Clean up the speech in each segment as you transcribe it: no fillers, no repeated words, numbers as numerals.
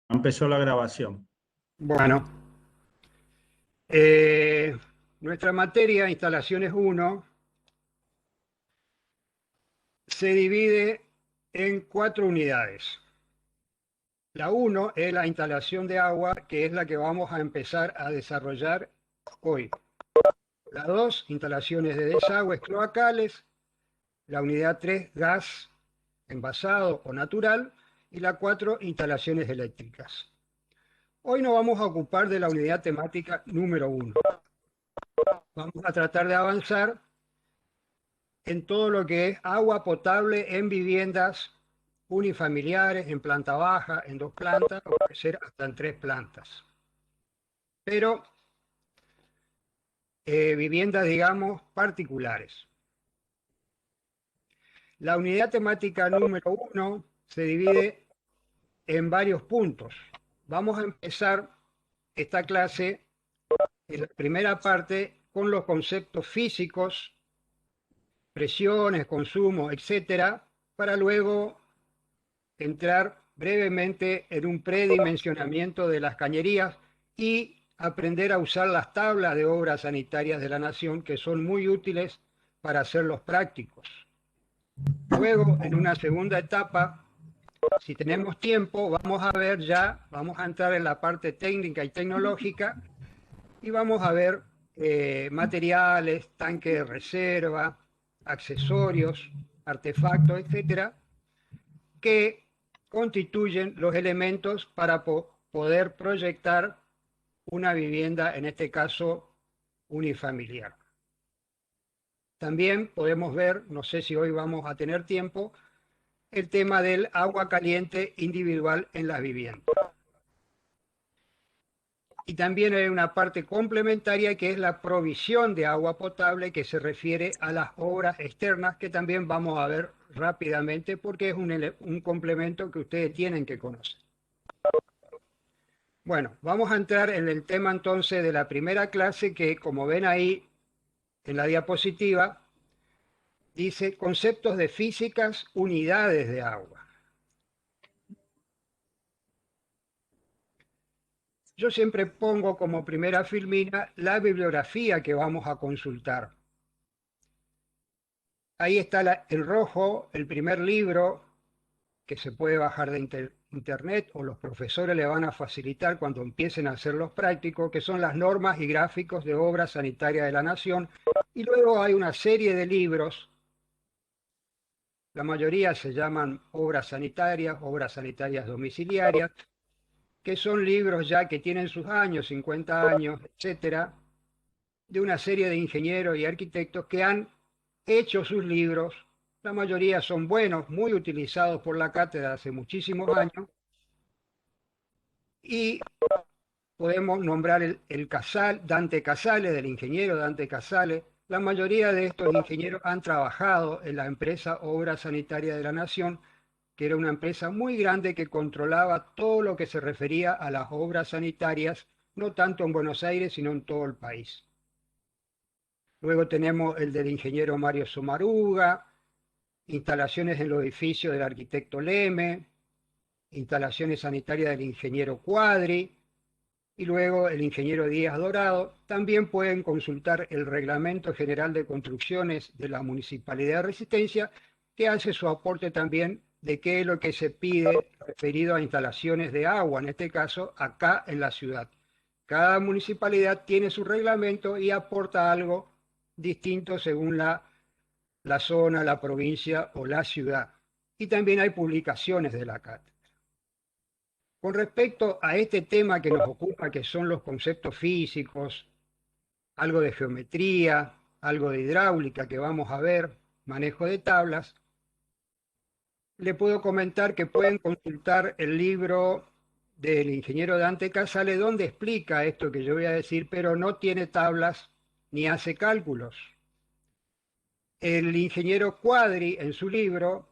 Empezó la grabación. Bueno, eh, nuestra materia, instalaciones uno, se divide en 4 unidades. La uno es la instalación de agua, que es la que vamos a empezar a desarrollar hoy. La 2, instalaciones de desagües cloacales. La unidad 3, gas envasado o natural. Y la 4, instalaciones eléctricas. Hoy nos vamos a ocupar de la unidad temática número uno. Vamos a tratar de avanzar en todo lo que es agua potable en viviendas unifamiliares, en planta baja, en 2 plantas, o puede ser hasta en 3 plantas. Pero viviendas, digamos, particulares. La unidad temática número uno se divide en varios puntos. Vamos a empezar esta clase, en la primera parte, con los conceptos físicos, presiones, consumo, etcétera, para luego entrar brevemente en un predimensionamiento de las cañerías y aprender a usar las tablas de obras sanitarias de la Nación, que son muy útiles para hacerlos prácticos. Luego, en una segunda etapa, si tenemos tiempo, vamos a entrar en la parte técnica y tecnológica y vamos a ver materiales, tanque de reserva, accesorios, artefactos, etcétera, que constituyen los elementos para poder proyectar una vivienda, en este caso unifamiliar. También podemos ver, no sé si hoy vamos a tener tiempo, el tema del agua caliente individual en las viviendas. Y también hay una parte complementaria que es la provisión de agua potable, que se refiere a las obras externas, que también vamos a ver rápidamente porque es un complemento que ustedes tienen que conocer. Bueno, vamos a entrar en el tema entonces de la primera clase que, como ven ahí en la diapositiva, dice conceptos de físicas, unidades de agua. Yo siempre pongo como primera filmina la bibliografía que vamos a consultar. Ahí está en rojo el primer libro que se puede bajar de internet o los profesores le van a facilitar cuando empiecen a hacer los prácticos, que son las normas y gráficos de obra sanitaria de la Nación. Y luego hay una serie de libros, la mayoría se llaman obras sanitarias domiciliarias, que son libros ya que tienen sus años, 50 años, etcétera, de una serie de ingenieros y arquitectos que han hecho sus libros. La mayoría son buenos, muy utilizados por la cátedra hace muchísimos años, y podemos nombrar Dante Casale, del ingeniero Dante Casale. La mayoría de estos ingenieros han trabajado en la empresa Obra Sanitaria de la Nación, que era una empresa muy grande que controlaba todo lo que se refería a las obras sanitarias, no tanto en Buenos Aires, sino en todo el país. Luego tenemos el del ingeniero Mario Somaruga, instalaciones en los edificios del arquitecto Leme, instalaciones sanitarias del ingeniero Cuadri, y luego el ingeniero Díaz Dorado. También pueden consultar el Reglamento General de Construcciones de la Municipalidad de Resistencia, que hace su aporte también de qué es lo que se pide referido a instalaciones de agua, en este caso acá en la ciudad. Cada municipalidad tiene su reglamento y aporta algo distinto según la zona, la provincia o la ciudad. Y también hay publicaciones de la cátedra. Con respecto a este tema que nos ocupa, que son los conceptos físicos, algo de geometría, algo de hidráulica que vamos a ver, manejo de tablas, le puedo comentar que pueden consultar el libro del ingeniero Dante Casale, donde explica esto que yo voy a decir, pero no tiene tablas ni hace cálculos. El ingeniero Cuadri, en su libro,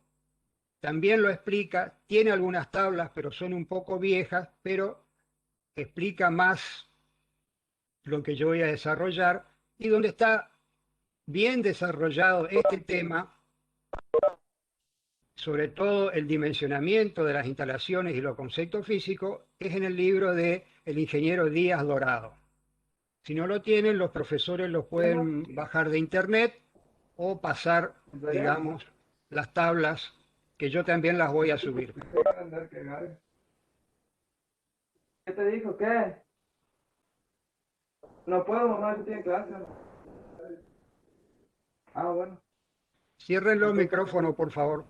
también lo explica, tiene algunas tablas, pero son un poco viejas, pero explica más lo que yo voy a desarrollar, y donde está bien desarrollado este tema sobre todo el dimensionamiento de las instalaciones y los conceptos físicos, es en el libro de el ingeniero Díaz Dorado. Si no lo tienen, los profesores los pueden bajar de internet o pasar, digamos, las tablas, que yo también las voy a subir. ¿Qué te dijo? ¿Qué? No puedo, mamá, yo tengo clase. Ah, bueno. Cierren los micrófonos, por favor.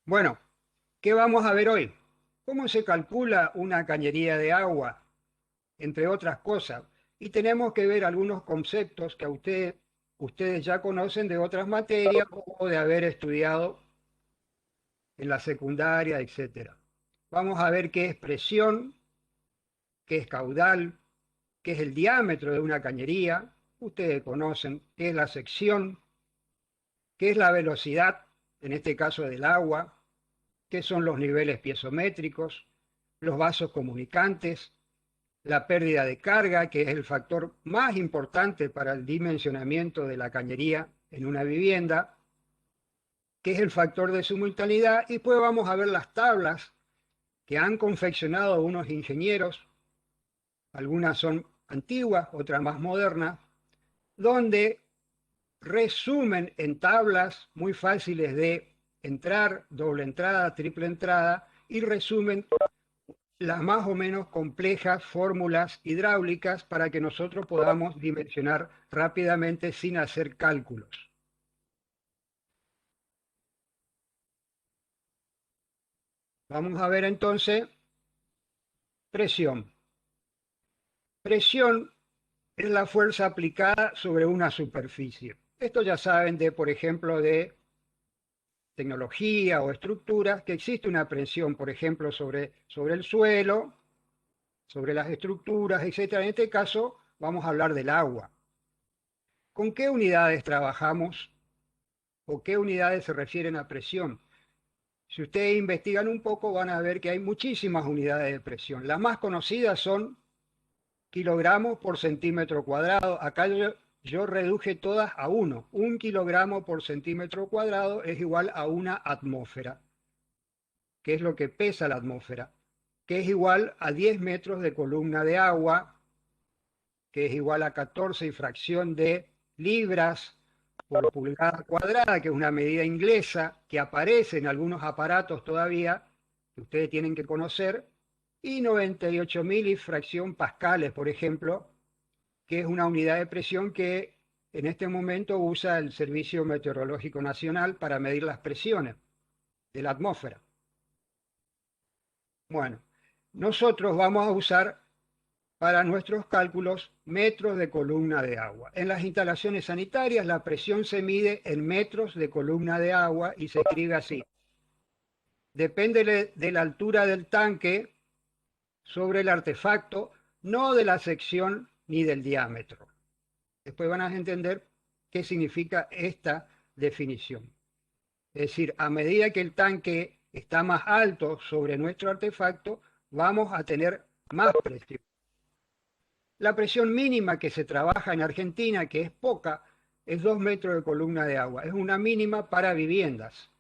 Bueno, ¿qué vamos a ver hoy? ¿Cómo se calcula una cañería de agua? Entre otras cosas. Y tenemos que ver algunos conceptos que ustedes ya conocen de otras materias o de haber estudiado en la secundaria, etcétera. Vamos a ver qué es presión, qué es caudal, qué es el diámetro de una cañería. Ustedes conocen qué es la sección, qué es la velocidad, en este caso del agua, qué son los niveles piezométricos, los vasos comunicantes, la pérdida de carga, que es el factor más importante para el dimensionamiento de la cañería en una vivienda, que es el factor de simultaneidad, y después vamos a ver las tablas que han confeccionado unos ingenieros, algunas son antiguas, otras más modernas, donde resumen en tablas muy fáciles de entrar, doble entrada, triple entrada, y resumen las más o menos complejas fórmulas hidráulicas para que nosotros podamos dimensionar rápidamente sin hacer cálculos. Vamos a ver entonces presión. Presión es la fuerza aplicada sobre una superficie. Esto ya saben de, por ejemplo, de tecnología o estructuras, que existe una presión, por ejemplo, sobre el suelo, sobre las estructuras, etc. En este caso vamos a hablar del agua. ¿Con qué unidades trabajamos o qué unidades se refieren a presión? Si ustedes investigan un poco van a ver que hay muchísimas unidades de presión. Las más conocidas son kilogramos por centímetro cuadrado. Acá yo reduje todas a 1. 1 kilogramo por centímetro cuadrado es igual a una atmósfera, que es lo que pesa la atmósfera, que es igual a 10 metros de columna de agua, que es igual a 14 y fracción de libras por pulgada cuadrada, que es una medida inglesa que aparece en algunos aparatos todavía, que ustedes tienen que conocer, y 98.000 y fracción pascales, por ejemplo, que es una unidad de presión que en este momento usa el Servicio Meteorológico Nacional para medir las presiones de la atmósfera. Bueno, nosotros vamos a usar para nuestros cálculos metros de columna de agua. En las instalaciones sanitarias la presión se mide en metros de columna de agua y se escribe así. Depende de la altura del tanque sobre el artefacto, no de la sección ni del diámetro. Después van a entender qué significa esta definición. Es decir, a medida que el tanque está más alto sobre nuestro artefacto, vamos a tener más presión. La presión mínima que se trabaja en Argentina, que es poca, es 2 metros de columna de agua. Es una mínima para viviendas.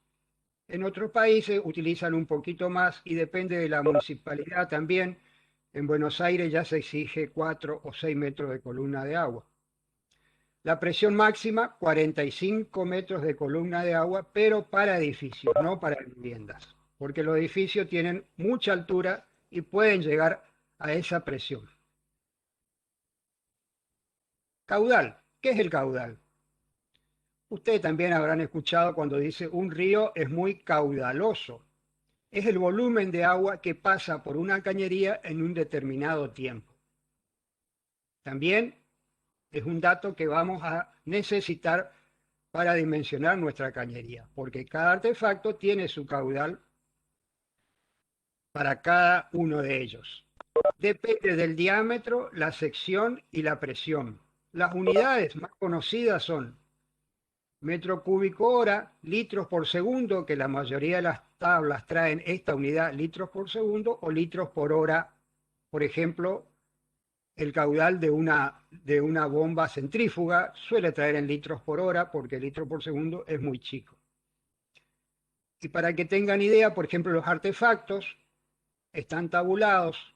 En otros países utilizan un poquito más y depende de la municipalidad también. En Buenos Aires ya se exige 4 o 6 metros de columna de agua. La presión máxima, 45 metros de columna de agua, pero para edificios, no para viviendas, porque los edificios tienen mucha altura y pueden llegar a esa presión. Caudal. ¿Qué es el caudal? Ustedes también habrán escuchado cuando dice un río es muy caudaloso. Es el volumen de agua que pasa por una cañería en un determinado tiempo. También es un dato que vamos a necesitar para dimensionar nuestra cañería, porque cada artefacto tiene su caudal para cada uno de ellos. Depende del diámetro, la sección y la presión. Las unidades más conocidas son metro cúbico hora, litros por segundo, que la mayoría de las tablas traen esta unidad, litros por segundo, o litros por hora, por ejemplo, el caudal de una bomba centrífuga, suele traer en litros por hora porque el litro por segundo es muy chico. Y para que tengan idea, por ejemplo, los artefactos están tabulados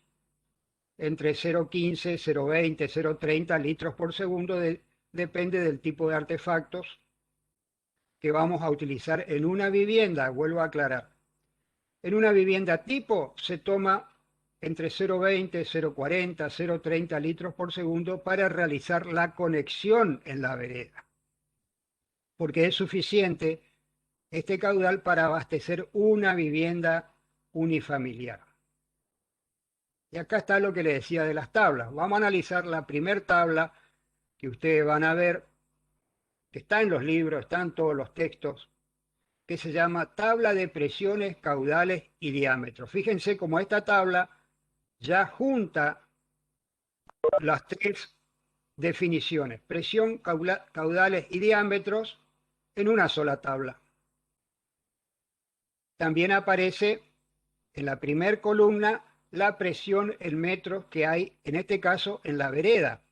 entre 0,15, 0,20, 0,30 litros por segundo, depende del tipo de artefactos que vamos a utilizar en una vivienda, vuelvo a aclarar. En una vivienda tipo se toma entre 0,20, 0,40, 0,30 litros por segundo para realizar la conexión en la vereda, porque es suficiente este caudal para abastecer una vivienda unifamiliar. Y acá está lo que le decía de las tablas. Vamos a analizar la primera tabla que ustedes van a ver, que está en los libros, está en todos los textos, que se llama tabla de presiones, caudales y diámetros. Fíjense cómo esta tabla ya junta las tres definiciones, presión, caudales y diámetros, en una sola tabla. También aparece en la primera columna la presión en metros que hay, en este caso, en la vereda.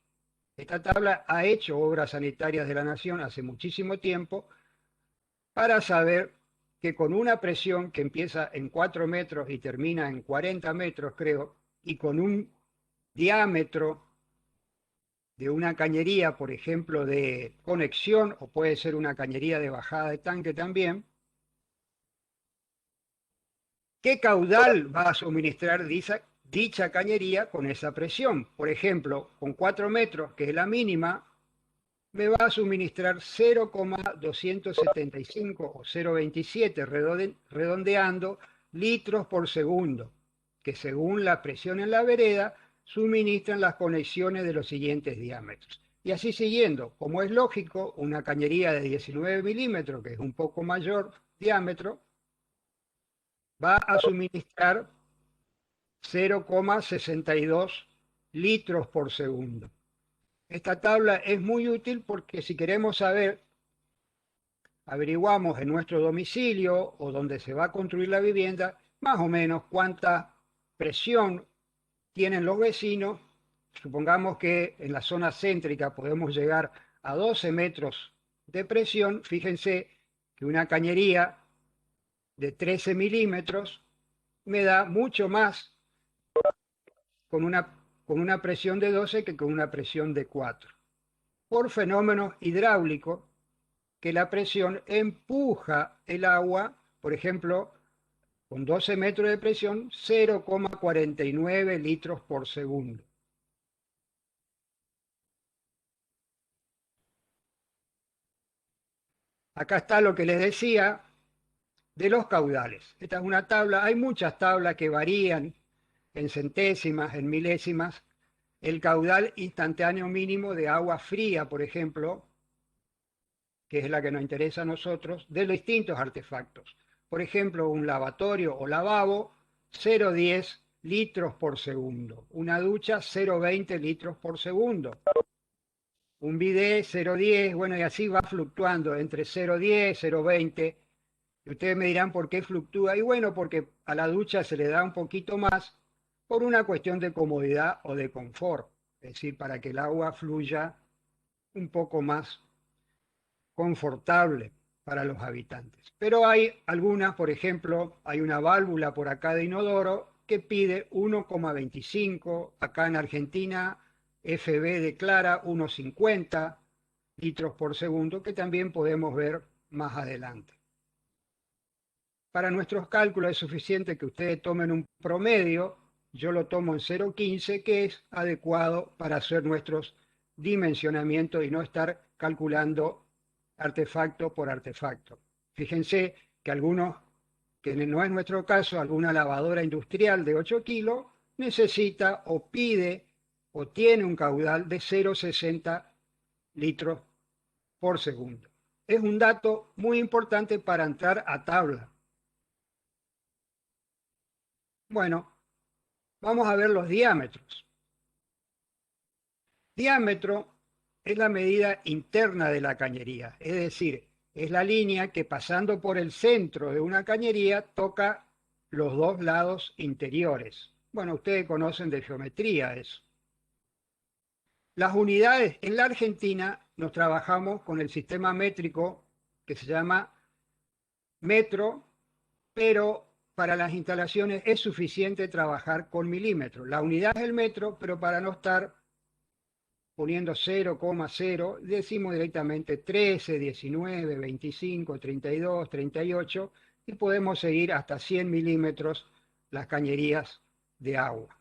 Esta tabla ha hecho Obras Sanitarias de la Nación hace muchísimo tiempo para saber que con una presión que empieza en 4 metros y termina en 40 metros, creo, y con un diámetro de una cañería, por ejemplo, de conexión, o puede ser una cañería de bajada de tanque también, ¿qué caudal va a suministrar dicha cañería con esa presión? Por ejemplo, con 4 metros, que es la mínima, me va a suministrar 0,275 o 0,27, redondeando, litros por segundo, que según la presión en la vereda, suministran las conexiones de los siguientes diámetros. Y así siguiendo, como es lógico, una cañería de 19 milímetros, que es un poco mayor diámetro, va a suministrar 0,62 litros por segundo. Esta tabla es muy útil porque si queremos saber, averiguamos en nuestro domicilio o donde se va a construir la vivienda, más o menos cuánta presión tienen los vecinos. Supongamos que en la zona céntrica podemos llegar a 12 metros de presión. Fíjense que una cañería de 13 milímetros me da mucho más con una presión de 12 que con una presión de 4. Por fenómenos hidráulicos, que la presión empuja el agua, por ejemplo, con 12 metros de presión, 0,49 litros por segundo. Acá está lo que les decía de los caudales. Esta es una tabla, hay muchas tablas que varían en centésimas, en milésimas. El caudal instantáneo mínimo de agua fría, por ejemplo, que es la que nos interesa a nosotros, de los distintos artefactos. Por ejemplo, un lavatorio o lavabo, 0,10 litros por segundo. Una ducha, 0,20 litros por segundo. Un bidet, 0,10, bueno, y así va fluctuando entre 0,10, 0,20. Y ustedes me dirán por qué fluctúa. Y bueno, porque a la ducha se le da un poquito más por una cuestión de comodidad o de confort. Es decir, para que el agua fluya un poco más confortable para los habitantes. Pero hay algunas, por ejemplo, hay una válvula por acá de inodoro que pide 1,25, acá en Argentina FB declara 1,50 litros por segundo, que también podemos ver más adelante. Para nuestros cálculos es suficiente que ustedes tomen un promedio, yo lo tomo en 0,15, que es adecuado para hacer nuestros dimensionamientos y no estar calculando artefacto por artefacto. Fíjense que algunos, que no es nuestro caso, alguna lavadora industrial de 8 kilos necesita o pide o tiene un caudal de 0,60 litros por segundo. Es un dato muy importante para entrar a tabla. Bueno, vamos a ver los diámetros. Diámetro es la medida interna de la cañería, es decir, es la línea que pasando por el centro de una cañería toca los dos lados interiores. Bueno, ustedes conocen de geometría eso. Las unidades en la Argentina nos trabajamos con el sistema métrico que se llama metro, pero para las instalaciones es suficiente trabajar con milímetros. La unidad es el metro, pero para no estar poniendo 0,0, decimos directamente 13, 19, 25, 32, 38 y podemos seguir hasta 100 milímetros las cañerías de agua,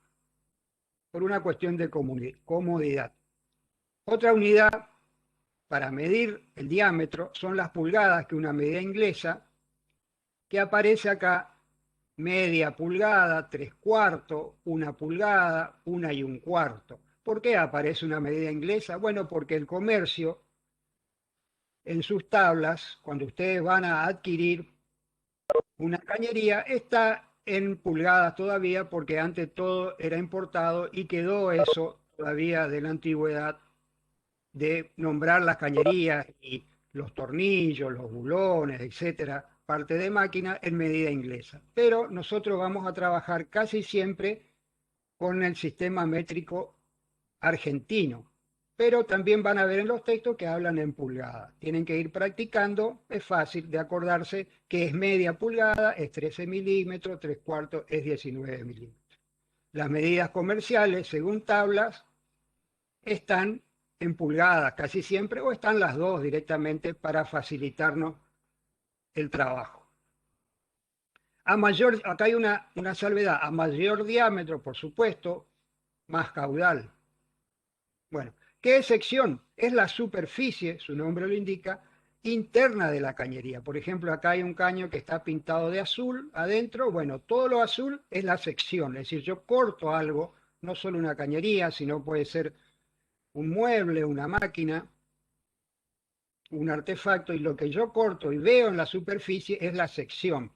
por una cuestión de comodidad. Otra unidad para medir el diámetro son las pulgadas, que es una medida inglesa, que aparece acá: media pulgada, 3/4, 1 pulgada, 1 1/4. ¿Por qué aparece una medida inglesa? Bueno, porque el comercio en sus tablas, cuando ustedes van a adquirir una cañería, está en pulgadas todavía, porque antes todo era importado y quedó eso todavía de la antigüedad de nombrar las cañerías y los tornillos, los bulones, etcétera, parte de máquina en medida inglesa. Pero nosotros vamos a trabajar casi siempre con el sistema métrico argentino. Pero también van a ver en los textos que hablan en pulgadas. Tienen que ir practicando, es fácil de acordarse que es media pulgada, es 13 milímetros, 3/4 es 19 milímetros. Las medidas comerciales, según tablas, están en pulgadas casi siempre, o están las dos directamente para facilitarnos el trabajo. Acá hay una salvedad: a mayor diámetro, por supuesto, más caudal. Bueno, ¿qué es sección? Es la superficie, su nombre lo indica, interna de la cañería. Por ejemplo, acá hay un caño que está pintado de azul adentro. Bueno, todo lo azul es la sección, es decir, yo corto algo, no solo una cañería, sino puede ser un mueble, una máquina, un artefacto, y lo que yo corto y veo en la superficie es la sección.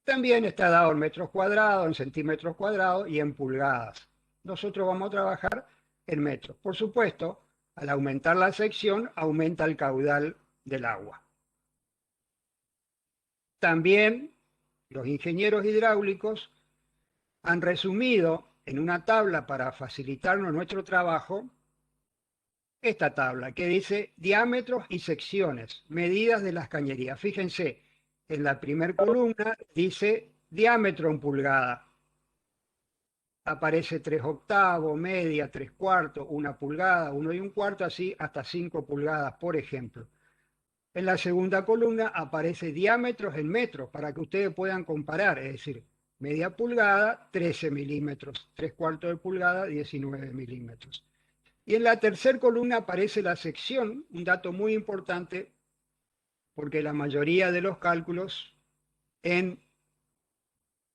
También está dado en metros cuadrados, en centímetros cuadrados y en pulgadas. Nosotros vamos a trabajar en metros. Por supuesto, al aumentar la sección, aumenta el caudal del agua. También los ingenieros hidráulicos han resumido en una tabla para facilitarnos nuestro trabajo esta tabla que dice diámetros y secciones, medidas de las cañerías. Fíjense, en la primera columna dice diámetro en pulgada. Aparece 3/8, media, 3/4, 1 pulgada, 1 1/4, así hasta 5 pulgadas, por ejemplo. En la segunda columna aparece diámetros en metros para que ustedes puedan comparar, es decir, media pulgada, 13 milímetros, 3/4 de pulgada, 19 milímetros. Y en la tercera columna aparece la sección, un dato muy importante, porque la mayoría de los cálculos en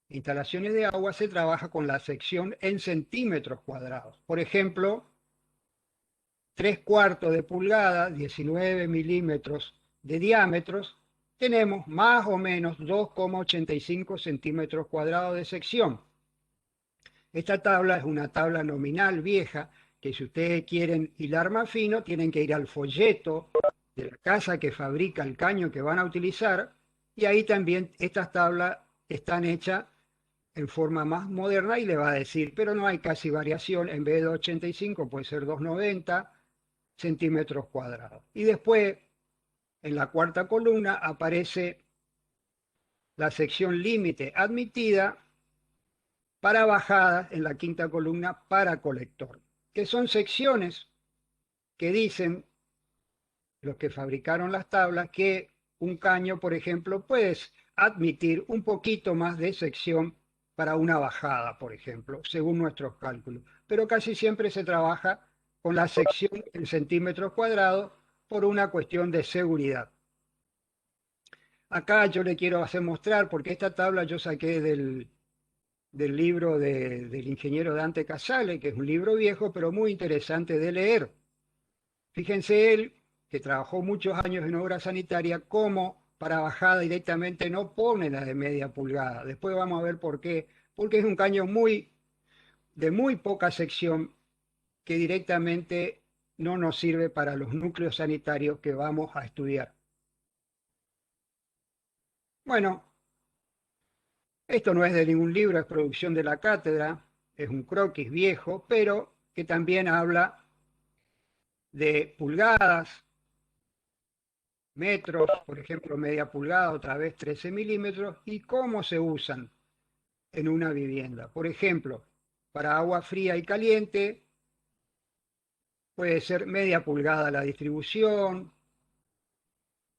instalaciones de agua se trabaja con la sección en centímetros cuadrados. Por ejemplo, 3/4 de pulgada, 19 milímetros de diámetros, tenemos más o menos 2,85 centímetros cuadrados de sección. Esta tabla es una tabla nominal vieja, que si ustedes quieren hilar más fino, tienen que ir al folleto de la casa que fabrica el caño que van a utilizar, y ahí también estas tablas están hechas en forma más moderna y le va a decir, pero no hay casi variación, en vez de 85 puede ser 290 centímetros cuadrados. Y después, en la cuarta columna, aparece la sección límite admitida para bajadas, en la quinta columna para colector, que son secciones que dicen los que fabricaron las tablas que un caño, por ejemplo, puedes admitir un poquito más de sección para una bajada, por ejemplo, según nuestros cálculos. Pero casi siempre se trabaja con la sección en centímetros cuadrados por una cuestión de seguridad. Acá yo le quiero hacer mostrar, porque esta tabla yo saqué del libro del ingeniero Dante Casale, que es un libro viejo, pero muy interesante de leer. Fíjense él, que trabajó muchos años en obra sanitaria, cómo para bajada directamente no pone la de media pulgada. Después vamos a ver por qué. Porque es un caño de muy poca sección, que directamente no nos sirve para los núcleos sanitarios que vamos a estudiar. Bueno, esto no es de ningún libro, es producción de la cátedra, es un croquis viejo, pero que también habla de pulgadas, metros, por ejemplo, media pulgada, otra vez 13 milímetros, y cómo se usan en una vivienda. Por ejemplo, para agua fría y caliente puede ser media pulgada la distribución.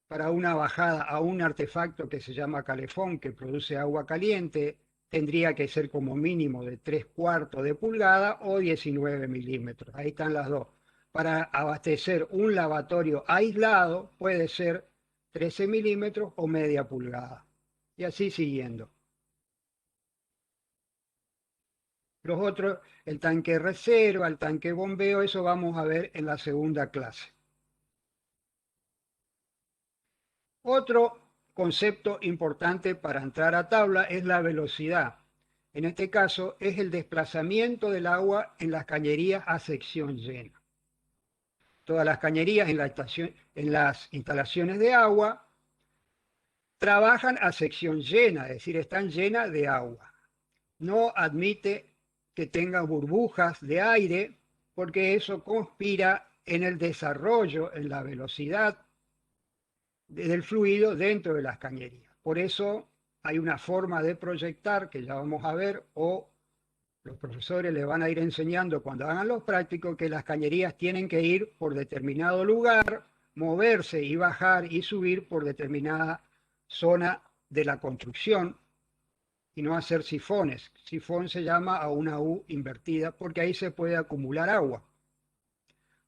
Para una bajada a un artefacto que se llama calefón, que produce agua caliente, tendría que ser como mínimo de 3/4 de pulgada o 19 milímetros. Ahí están las dos. Para abastecer un lavatorio aislado puede ser 13 milímetros o media pulgada. Y así siguiendo. Los otros, el tanque reserva, el tanque bombeo, eso vamos a ver en la segunda clase. Otro concepto importante para entrar a tabla es la velocidad. En este caso es el desplazamiento del agua en las cañerías a sección llena. Todas las cañerías en las instalaciones de agua trabajan a sección llena, es decir, están llenas de agua. No admite que tenga burbujas de aire porque eso conspira en el desarrollo, en la velocidad del fluido dentro de las cañerías. Por eso hay una forma de proyectar que ya vamos a ver, o los profesores le van a ir enseñando cuando hagan los prácticos, que las cañerías tienen que ir por determinado lugar, moverse y bajar y subir por determinada zona de la construcción y no hacer sifones. Sifón se llama a una U invertida porque ahí se puede acumular agua.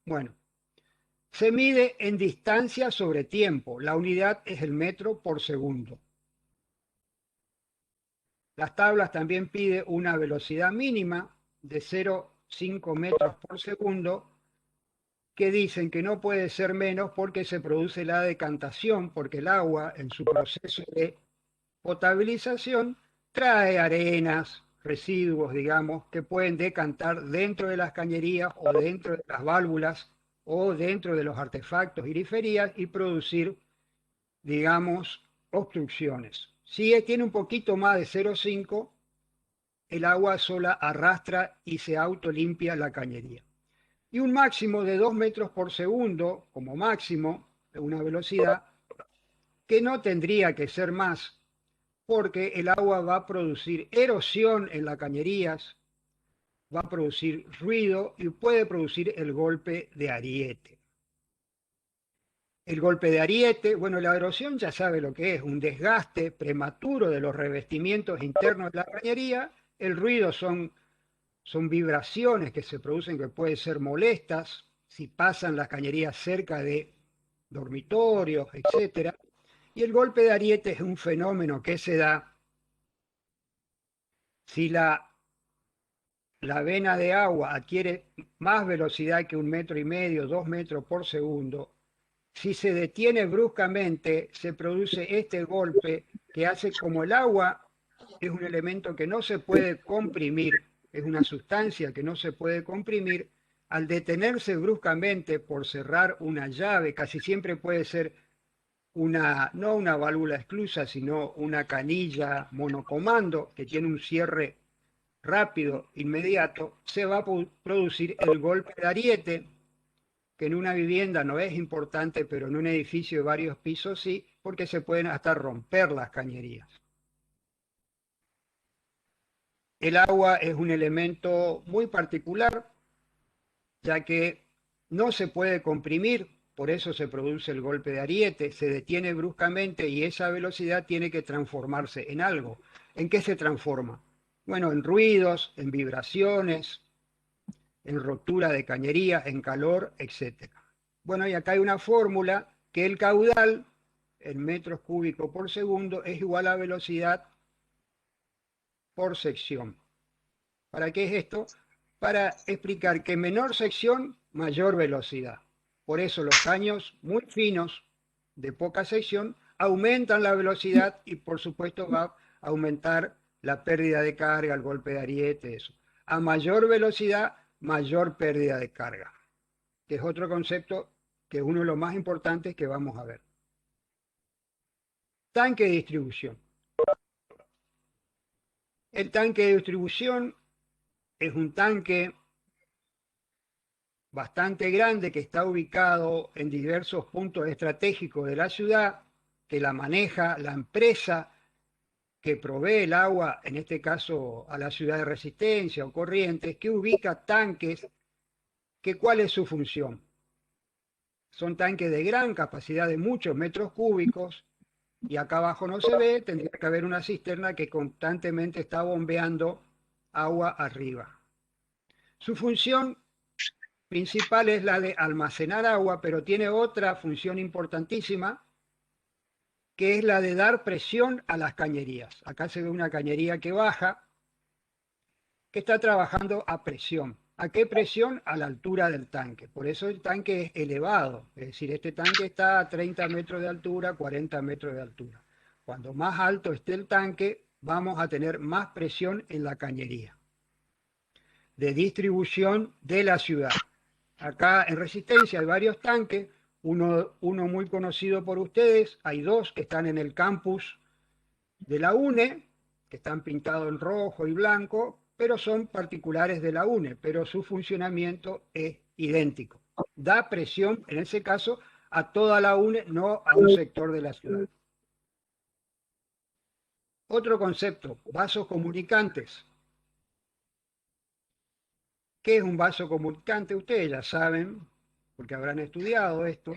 Bueno, se mide en distancia sobre tiempo. La unidad es el metro por segundo. Las tablas también piden una velocidad mínima de 0,5 metros por segundo, que dicen que no puede ser menos porque se produce la decantación, porque el agua en su proceso de potabilización trae arenas, residuos, digamos, que pueden decantar dentro de las cañerías o dentro de las válvulas o dentro de los artefactos y griferías y producir, digamos, obstrucciones. Si tiene un poquito más de 0,5, el agua sola arrastra y se autolimpia la cañería. Y un máximo de 2 metros por segundo, como máximo, de una velocidad que no tendría que ser más, porque el agua va a producir erosión en las cañerías, va a producir ruido y puede producir el golpe de ariete. El golpe de ariete, bueno, la erosión ya sabe lo que es, un desgaste prematuro de los revestimientos internos de la cañería. El ruido son vibraciones que se producen que pueden ser molestas si pasan las cañerías cerca de dormitorios, etc. Y el golpe de ariete es un fenómeno que se da si la vena de agua adquiere más velocidad que 1,5 metros, 2 metros por segundo. Si se detiene bruscamente, se produce este golpe que hace, como el agua es un elemento que no se puede comprimir, es una sustancia que no se puede comprimir, al detenerse bruscamente por cerrar una llave, casi siempre puede ser no una válvula exclusa, sino una canilla monocomando que tiene un cierre rápido, inmediato, se va a producir el golpe de ariete, que en una vivienda no es importante, pero en un edificio de varios pisos sí, porque se pueden hasta romper las cañerías. El agua es un elemento muy particular, ya que no se puede comprimir, por eso se produce el golpe de ariete, se detiene bruscamente y esa velocidad tiene que transformarse en algo. ¿En qué se transforma? Bueno, en ruidos, en vibraciones, en rotura de cañería, en calor, etc. Bueno, y acá hay una fórmula que el caudal en metros cúbicos por segundo es igual a velocidad por sección. ¿Para qué es esto? Para explicar que menor sección, mayor velocidad. Por eso los caños muy finos, de poca sección, aumentan la velocidad y por supuesto va a aumentar la pérdida de carga, el golpe de ariete, eso. A mayor velocidad, mayor pérdida de carga, que es otro concepto que es uno de los más importantes que vamos a ver. Tanque de distribución. El tanque de distribución es un tanque bastante grande que está ubicado en diversos puntos estratégicos de la ciudad, que la maneja la empresa que provee el agua, en este caso a la ciudad de Resistencia o Corrientes, que ubica tanques, que ¿cuál es su función? Son tanques de gran capacidad de muchos metros cúbicos y acá abajo no se ve, tendría que haber una cisterna que constantemente está bombeando agua arriba. Su función principal es la de almacenar agua, pero tiene otra función importantísima, que es la de dar presión a las cañerías. Acá se ve una cañería que baja, que está trabajando a presión. ¿A qué presión? A la altura del tanque. Por eso el tanque es elevado. Es decir, este tanque está a 30 metros de altura, 40 metros de altura. Cuando más alto esté el tanque, vamos a tener más presión en la cañería de distribución de la ciudad. Acá en Resistencia hay varios tanques, uno muy conocido por ustedes, hay dos que están en el campus de la UNE, que están pintados en rojo y blanco, pero son particulares de la UNE, pero su funcionamiento es idéntico. Da presión, en ese caso, a toda la UNE, no a un sector de la ciudad. Otro concepto, vasos comunicantes. ¿Qué es un vaso comunicante? Ustedes ya saben, porque habrán estudiado esto.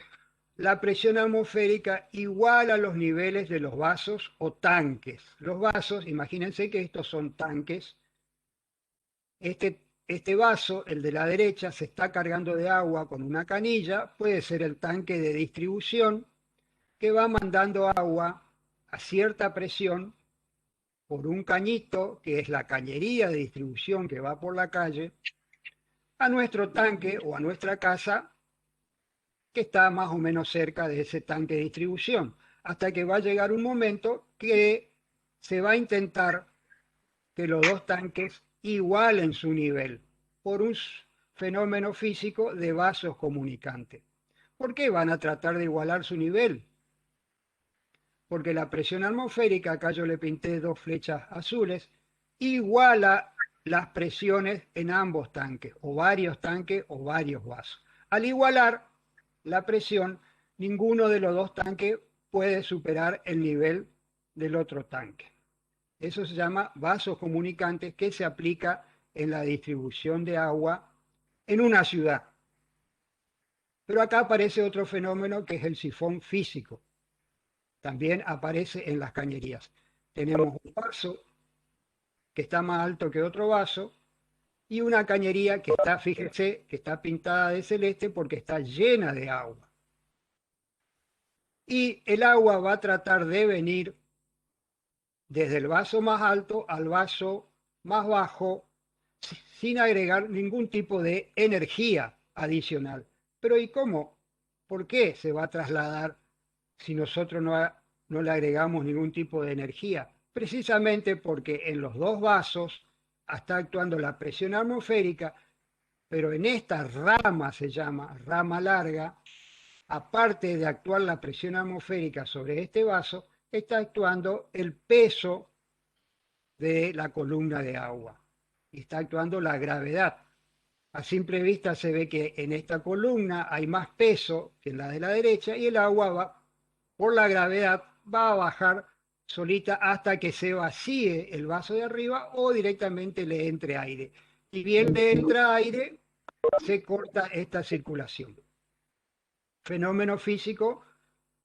La presión atmosférica igual a los niveles de los vasos o tanques. Los vasos, imagínense que estos son tanques. Este vaso, el de la derecha, se está cargando de agua con una canilla. Puede ser el tanque de distribución que va mandando agua a cierta presión por un cañito, que es la cañería de distribución que va por la calle, a nuestro tanque o a nuestra casa, que está más o menos cerca de ese tanque de distribución, hasta que va a llegar un momento que se va a intentar que los dos tanques igualen su nivel por un fenómeno físico de vasos comunicantes. ¿Por qué van a tratar de igualar su nivel? Porque la presión atmosférica, acá yo le pinté dos flechas azules, iguala las presiones en ambos tanques, o varios vasos. Al igualar la presión, ninguno de los dos tanques puede superar el nivel del otro tanque. Eso se llama vasos comunicantes, que se aplica en la distribución de agua en una ciudad. Pero acá aparece otro fenómeno que es el sifón físico. También aparece en las cañerías. Tenemos un vaso que está más alto que otro vaso y una cañería que está, fíjese, que está pintada de celeste porque está llena de agua. Y el agua va a tratar de venir desde el vaso más alto al vaso más bajo sin agregar ningún tipo de energía adicional. Pero ¿y cómo? ¿Por qué se va a trasladar si nosotros no le agregamos ningún tipo de energía? Precisamente porque en los dos vasos está actuando la presión atmosférica, pero en esta rama, se llama rama larga, aparte de actuar la presión atmosférica sobre este vaso, está actuando el peso de la columna de agua. Y está actuando la gravedad. A simple vista se ve que en esta columna hay más peso que en la de la derecha y el agua va, por la gravedad, va a bajar solita hasta que se vacíe el vaso de arriba o directamente le entre aire. Y bien le entra aire, se corta esta circulación. Fenómeno físico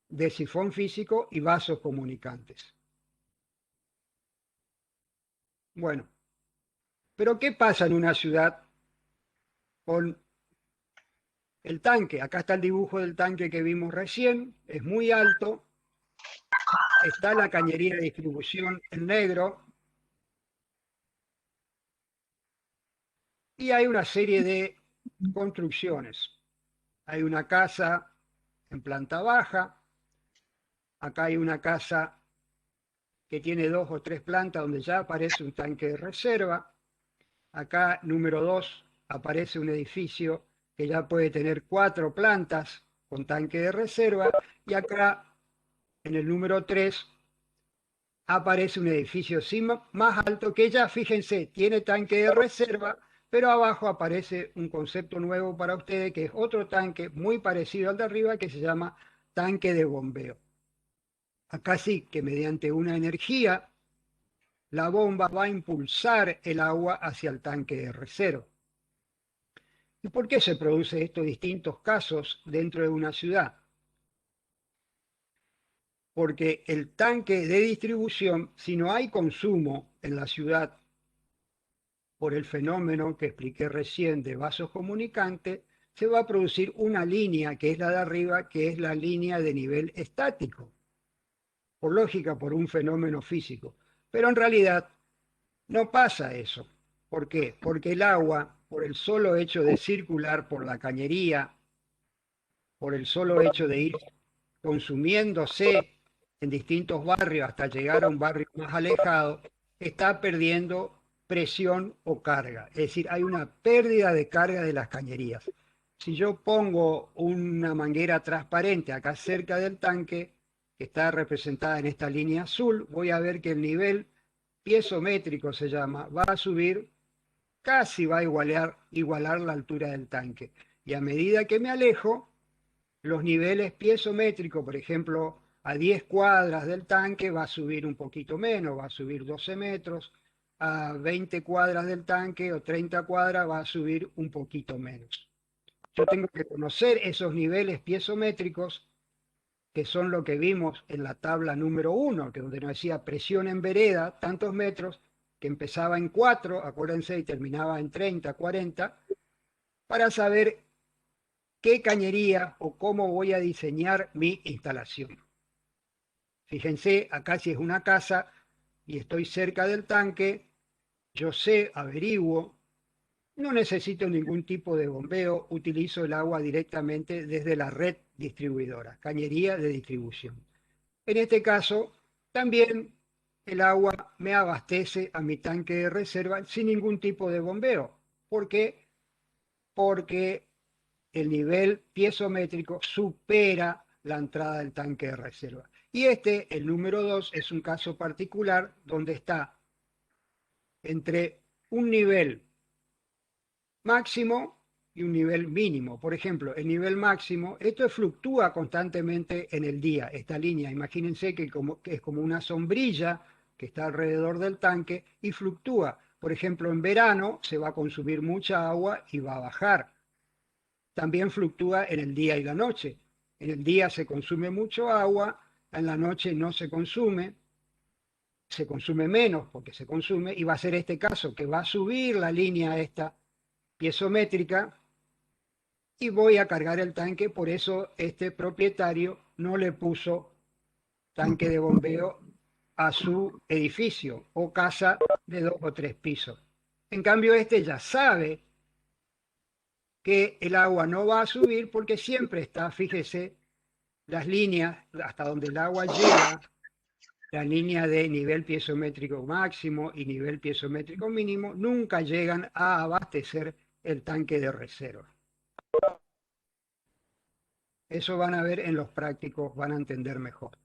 de sifón físico y vasos comunicantes. Bueno, pero ¿qué pasa en una ciudad con el tanque? Acá está el dibujo del tanque que vimos recién, es muy alto, está la cañería de distribución en negro y hay una serie de construcciones. Hay una casa en planta baja, acá hay una casa que tiene 2 o 3 plantas donde ya aparece un tanque de reserva, acá número 2 aparece un edificio que ya puede tener 4 plantas con tanque de reserva y acá en el número 3 aparece un edificio más alto que ya, fíjense, tiene tanque de reserva, pero abajo aparece un concepto nuevo para ustedes, que es otro tanque muy parecido al de arriba, que se llama tanque de bombeo. Acá sí que mediante una energía, la bomba va a impulsar el agua hacia el tanque R0. ¿Y por qué se producen estos distintos casos dentro de una ciudad? Porque el tanque de distribución, si no hay consumo en la ciudad por el fenómeno que expliqué recién de vasos comunicantes, se va a producir una línea, que es la de arriba, que es la línea de nivel estático, por lógica, por un fenómeno físico. Pero en realidad no pasa eso. ¿Por qué? Porque el agua, por el solo hecho de circular por la cañería, por el solo hecho de ir consumiéndose en distintos barrios hasta llegar a un barrio más alejado, está perdiendo presión o carga. Es decir, hay una pérdida de carga de las cañerías. Si yo pongo una manguera transparente acá cerca del tanque, que está representada en esta línea azul, voy a ver que el nivel piezométrico se llama, va a subir, casi va a igualar la altura del tanque. Y a medida que me alejo, los niveles piezométricos, por ejemplo, a 10 cuadras del tanque va a subir un poquito menos, va a subir 12 metros, a 20 cuadras del tanque o 30 cuadras va a subir un poquito menos. Yo tengo que conocer esos niveles piezométricos, que son lo que vimos en la tabla número 1, que donde nos decía presión en vereda, tantos metros, que empezaba en 4, acuérdense, y terminaba en 30, 40, para saber qué cañería o cómo voy a diseñar mi instalación. Fíjense, acá si es una casa y estoy cerca del tanque, yo sé, averiguo, no necesito ningún tipo de bombeo, utilizo el agua directamente desde la red distribuidora, cañería de distribución. En este caso, también el agua me abastece a mi tanque de reserva sin ningún tipo de bombeo. ¿Por qué? Porque el nivel piezométrico supera la entrada del tanque de reserva. Y este, el número 2, es un caso particular donde está entre un nivel máximo y un nivel mínimo. Por ejemplo, el nivel máximo, esto fluctúa constantemente en el día, esta línea. Imagínense que es como una sombrilla que está alrededor del tanque y fluctúa. Por ejemplo, en verano se va a consumir mucha agua y va a bajar. También fluctúa en el día y la noche. En el día se consume mucho agua, en la noche no se consume menos porque se consume, y va a ser este caso que va a subir la línea esta piezométrica y voy a cargar el tanque. Por eso este propietario no le puso tanque de bombeo a su edificio o casa de 2 o 3 pisos. En cambio, este ya sabe que el agua no va a subir porque siempre está, fíjese, las líneas hasta donde el agua llega, la línea de nivel piezométrico máximo y nivel piezométrico mínimo, nunca llegan a abastecer el tanque de reserva. Eso van a ver en los prácticos, van a entender mejor.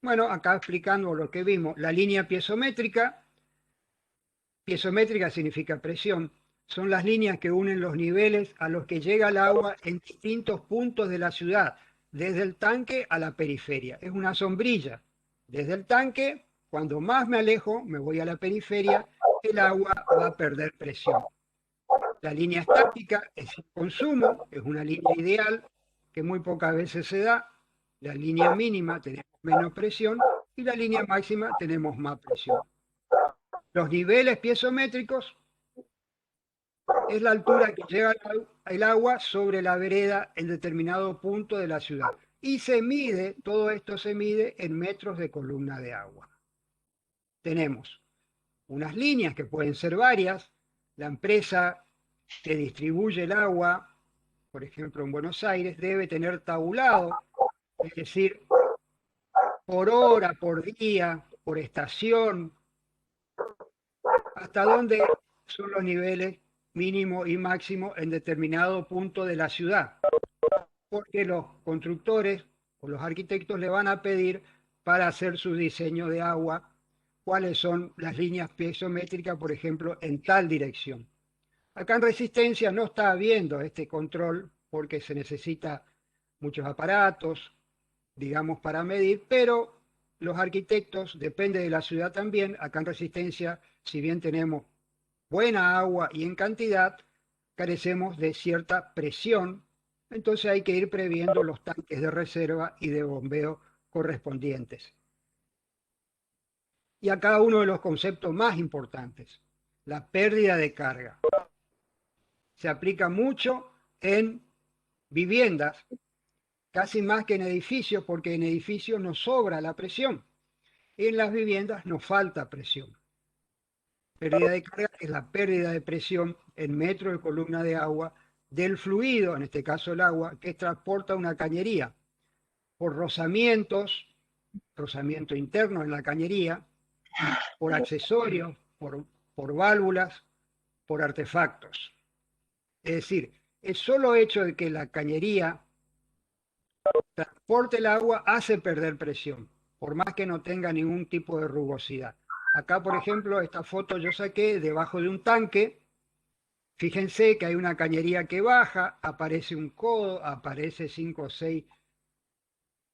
Bueno, acá explicando lo que vimos, la línea piezométrica significa presión, son las líneas que unen los niveles a los que llega el agua en distintos puntos de la ciudad, desde el tanque a la periferia. Es una sombrilla. Desde el tanque, cuando más me alejo, me voy a la periferia, el agua va a perder presión. La línea estática es el consumo, es una línea ideal que muy pocas veces se da. La línea mínima tenemos menos presión y la línea máxima tenemos más presión. Los niveles piezométricos es la altura que llega el agua sobre la vereda en determinado punto de la ciudad. Y se mide, todo esto se mide en metros de columna de agua. Tenemos unas líneas que pueden ser varias. La empresa que distribuye el agua, por ejemplo en Buenos Aires, debe tener tabulado, es decir, por hora, por día, por estación, hasta dónde son los niveles mínimo y máximo en determinado punto de la ciudad, porque los constructores o los arquitectos le van a pedir para hacer su diseño de agua cuáles son las líneas piezométricas, por ejemplo, en tal dirección. Acá en resistencia no está habiendo este control porque se necesita muchos aparatos, digamos, para medir, pero los arquitectos, depende de la ciudad también, acá en resistencia, si bien tenemos buena agua y en cantidad, carecemos de cierta presión, entonces hay que ir previendo los tanques de reserva y de bombeo correspondientes. Y acá uno de los conceptos más importantes, la pérdida de carga. Se aplica mucho en viviendas, casi más que en edificios, porque en edificios nos sobra la presión. En las viviendas nos falta presión. Pérdida de carga es la pérdida de presión en metros de columna de agua del fluido, en este caso el agua, que transporta una cañería por rozamientos, rozamiento interno en la cañería, por accesorios, por válvulas, por artefactos. Es decir, el solo hecho de que la cañería transporte el agua hace perder presión, por más que no tenga ningún tipo de rugosidad. Acá, por ejemplo, esta foto yo saqué debajo de un tanque. Fíjense que hay una cañería que baja, aparece un codo, aparece 5 o 6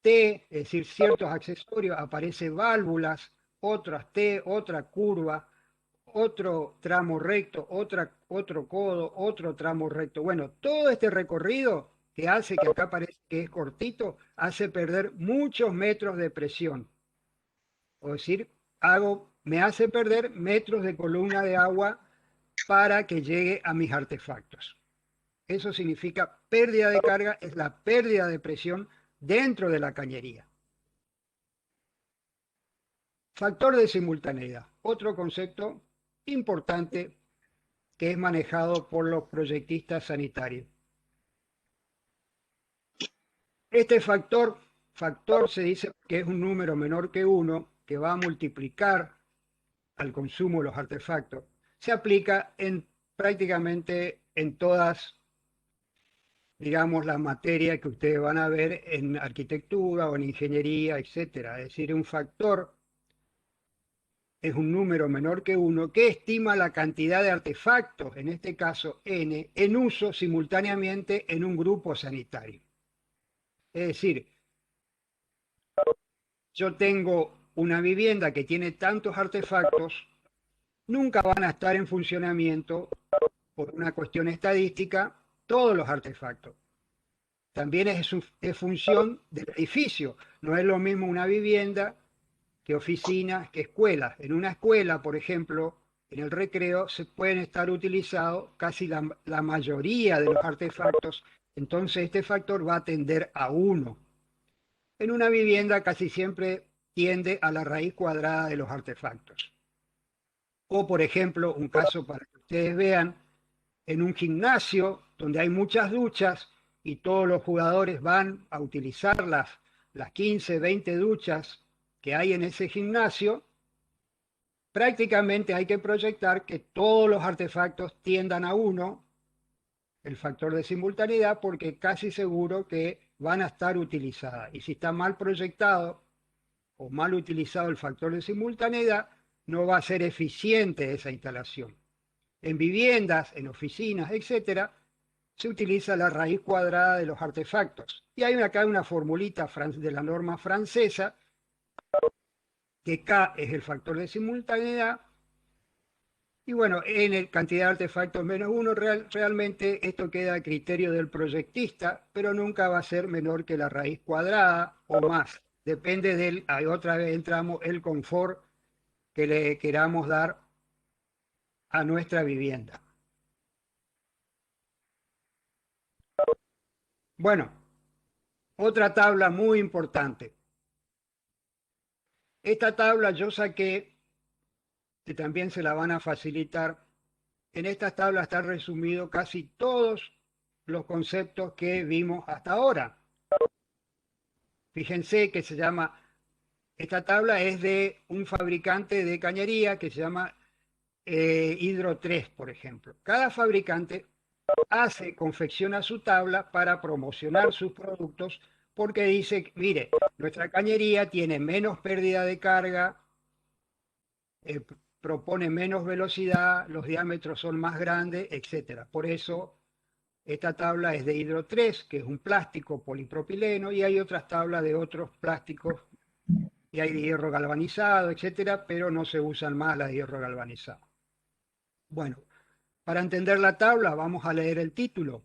T, es decir, ciertos accesorios, aparece válvulas, otras T, otra curva, otro tramo recto, otro codo, otro tramo recto. Bueno, todo este recorrido que hace que acá parece que es cortito, hace perder muchos metros de presión. Es decir, me hace perder metros de columna de agua para que llegue a mis artefactos. Eso significa pérdida de carga, es la pérdida de presión dentro de la cañería. Factor de simultaneidad, otro concepto importante que es manejado por los proyectistas sanitarios. Este factor se dice que es un número menor que 1, que va a multiplicar al consumo de los artefactos. Se aplica prácticamente en todas, digamos, las materias que ustedes van a ver en arquitectura o en ingeniería, etcétera. Es decir, un factor es un número menor que 1 que estima la cantidad de artefactos, en este caso N, en uso simultáneamente en un grupo sanitario. Es decir, yo tengo una vivienda que tiene tantos artefactos, nunca van a estar en funcionamiento por una cuestión estadística todos los artefactos. También es función del edificio. No es lo mismo una vivienda que oficinas, que escuelas. En una escuela, por ejemplo, en el recreo se pueden estar utilizados casi la mayoría de los artefactos, entonces este factor va a tender a 1. En una vivienda casi siempre tiende a la raíz cuadrada de los artefactos. O, por ejemplo, un caso para que ustedes vean, en un gimnasio donde hay muchas duchas y todos los jugadores van a utilizar las 15, 20 duchas que hay en ese gimnasio, prácticamente hay que proyectar que todos los artefactos tiendan a 1, el factor de simultaneidad, porque casi seguro que van a estar utilizadas. Y si está mal proyectado o mal utilizado el factor de simultaneidad, no va a ser eficiente esa instalación. En viviendas, en oficinas, etcétera, se utiliza la raíz cuadrada de los artefactos. Y hay acá una formulita de la norma francesa, que K es el factor de simultaneidad. Y bueno, en el cantidad de artefactos menos 1, realmente esto queda a criterio del proyectista, pero nunca va a ser menor que la raíz cuadrada o más. Depende ahí otra vez entramos, el confort que le queramos dar a nuestra vivienda. Bueno, otra tabla muy importante. Esta tabla yo saqué, que también se la van a facilitar. En esta tabla están resumidos casi todos los conceptos que vimos hasta ahora. Fíjense que esta tabla es de un fabricante de cañería que se llama Hidro 3, por ejemplo. Cada fabricante confecciona su tabla para promocionar sus productos porque dice, mire, nuestra cañería tiene menos pérdida de carga, propone menos velocidad, los diámetros son más grandes, etc. Por eso esta tabla es de hidro 3, que es un plástico polipropileno, y hay otras tablas de otros plásticos, y hay de hierro galvanizado, etc., pero no se usan más las de hierro galvanizado. Bueno, para entender la tabla vamos a leer el título.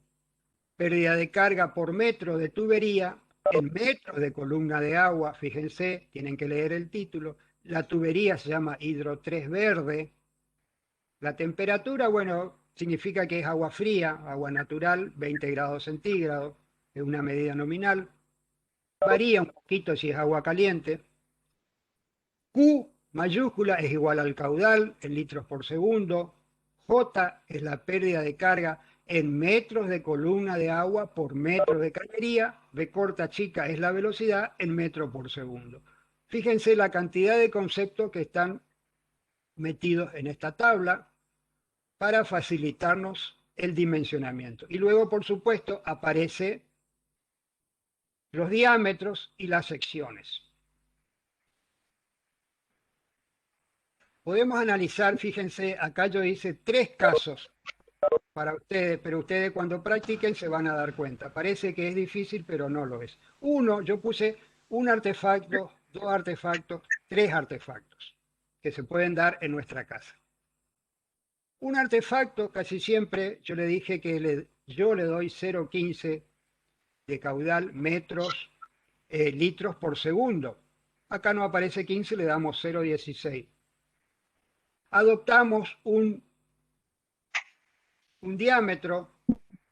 Pérdida de carga por metro de tubería en metros de columna de agua. Fíjense, tienen que leer el título. La tubería se llama hidro 3 verde. La temperatura, bueno, significa que es agua fría, agua natural, 20 grados centígrados, es una medida nominal. Varía un poquito si es agua caliente. Q mayúscula es igual al caudal en litros por segundo. J es la pérdida de carga en metros de columna de agua por metro de cañería. B corta chica es la velocidad en metro por segundo. Fíjense la cantidad de conceptos que están metidos en esta tabla para facilitarnos el dimensionamiento. Y luego, por supuesto, aparecen los diámetros y las secciones. Podemos analizar, fíjense, acá yo hice 3 casos para ustedes, pero ustedes cuando practiquen se van a dar cuenta. Parece que es difícil, pero no lo es. Uno, yo puse un artefacto, 2 artefactos, 3 artefactos que se pueden dar en nuestra casa. Un artefacto, casi siempre, yo le dije que yo le doy 0,15 de caudal metros, litros por segundo. Acá no aparece 15, le damos 0,16. Adoptamos un diámetro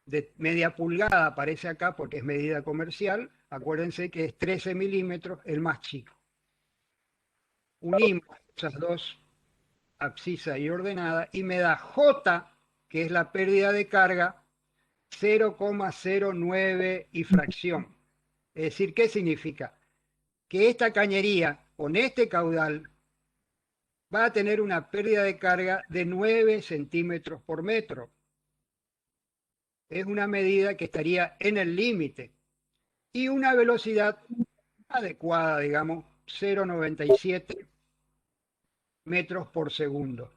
de media pulgada, aparece acá porque es medida comercial. Acuérdense que es 13 milímetros, el más chico. Unimos esas dos abscisas y ordenadas y me da J, que es la pérdida de carga, 0,09 y fracción. Es decir, ¿qué significa? Que esta cañería con este caudal va a tener una pérdida de carga de 9 centímetros por metro. Es una medida que estaría en el límite. Y una velocidad adecuada, digamos, 0,97 metros por segundo.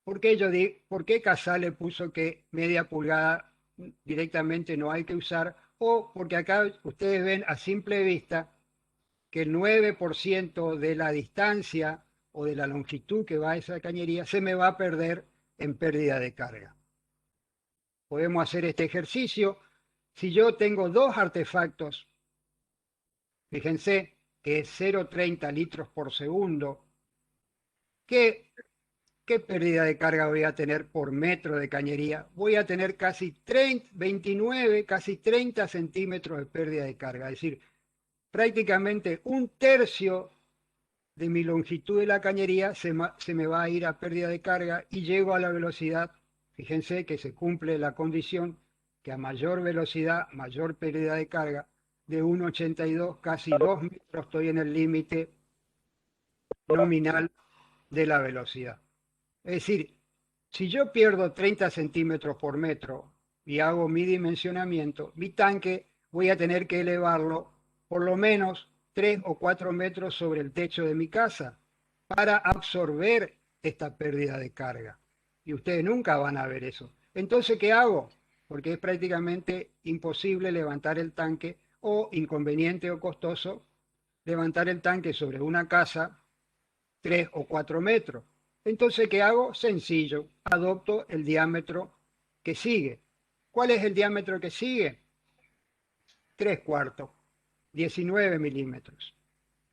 ¿Por qué Casale puso que media pulgada directamente no hay que usar? O porque acá ustedes ven a simple vista que el 9% de la distancia o de la longitud que va a esa cañería se me va a perder en pérdida de carga. Podemos hacer este ejercicio. Si yo tengo 2 artefactos, fíjense que es 0,30 litros por segundo, ¿qué pérdida de carga voy a tener por metro de cañería? Voy a tener casi 29, casi 30 centímetros de pérdida de carga. Es decir, prácticamente un tercio de mi longitud de la cañería se me va a ir a pérdida de carga y llego a la velocidad. Fíjense que se cumple la condición que a mayor velocidad, mayor pérdida de carga, de 1,82, casi 2 metros, estoy en el límite nominal de la velocidad. Es decir, si yo pierdo 30 centímetros por metro y hago mi dimensionamiento, mi tanque voy a tener que elevarlo por lo menos 3 o 4 metros sobre el techo de mi casa para absorber esta pérdida de carga. Y ustedes nunca van a ver eso. Entonces, ¿qué hago? Porque es prácticamente imposible levantar el tanque o inconveniente o costoso levantar el tanque sobre una casa 3 o 4 metros. Entonces, ¿qué hago? Sencillo, adopto el diámetro que sigue. ¿Cuál es el diámetro que sigue? 3/4, 19 milímetros.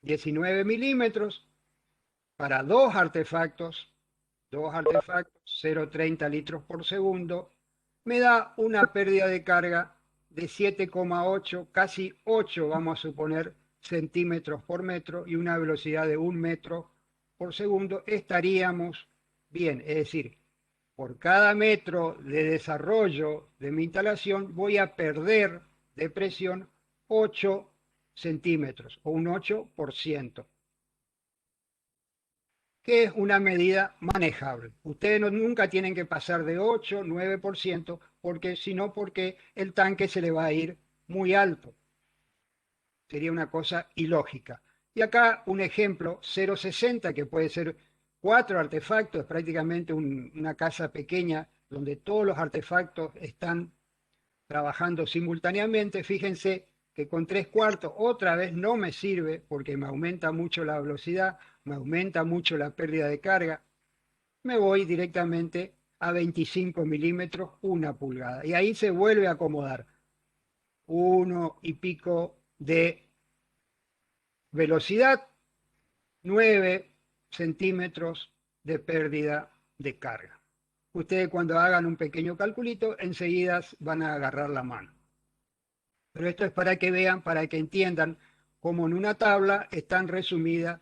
19 milímetros para 2 artefactos, 0,30 litros por segundo, me da una pérdida de carga de 7,8, casi 8, vamos a suponer, centímetros por metro y una velocidad de 1 metro por segundo, estaríamos bien. Es decir, por cada metro de desarrollo de mi instalación voy a perder de presión 8 centímetros o un 8%, que es una medida manejable. Ustedes nunca tienen que pasar de 8, 9%, porque el tanque se le va a ir muy alto. Sería una cosa ilógica. Y acá un ejemplo, 0,60, que puede ser 4 artefactos, es prácticamente una casa pequeña donde todos los artefactos están trabajando simultáneamente. Fíjense que con 3/4 otra vez no me sirve porque me aumenta mucho la velocidad, me aumenta mucho la pérdida de carga. Me voy directamente a 25 milímetros, 1 pulgada. Y ahí se vuelve a acomodar 1 y pico de velocidad, 9 centímetros de pérdida de carga. Ustedes cuando hagan un pequeño calculito, enseguida van a agarrar la mano. Pero esto es para que vean, para que entiendan cómo en una tabla están resumidas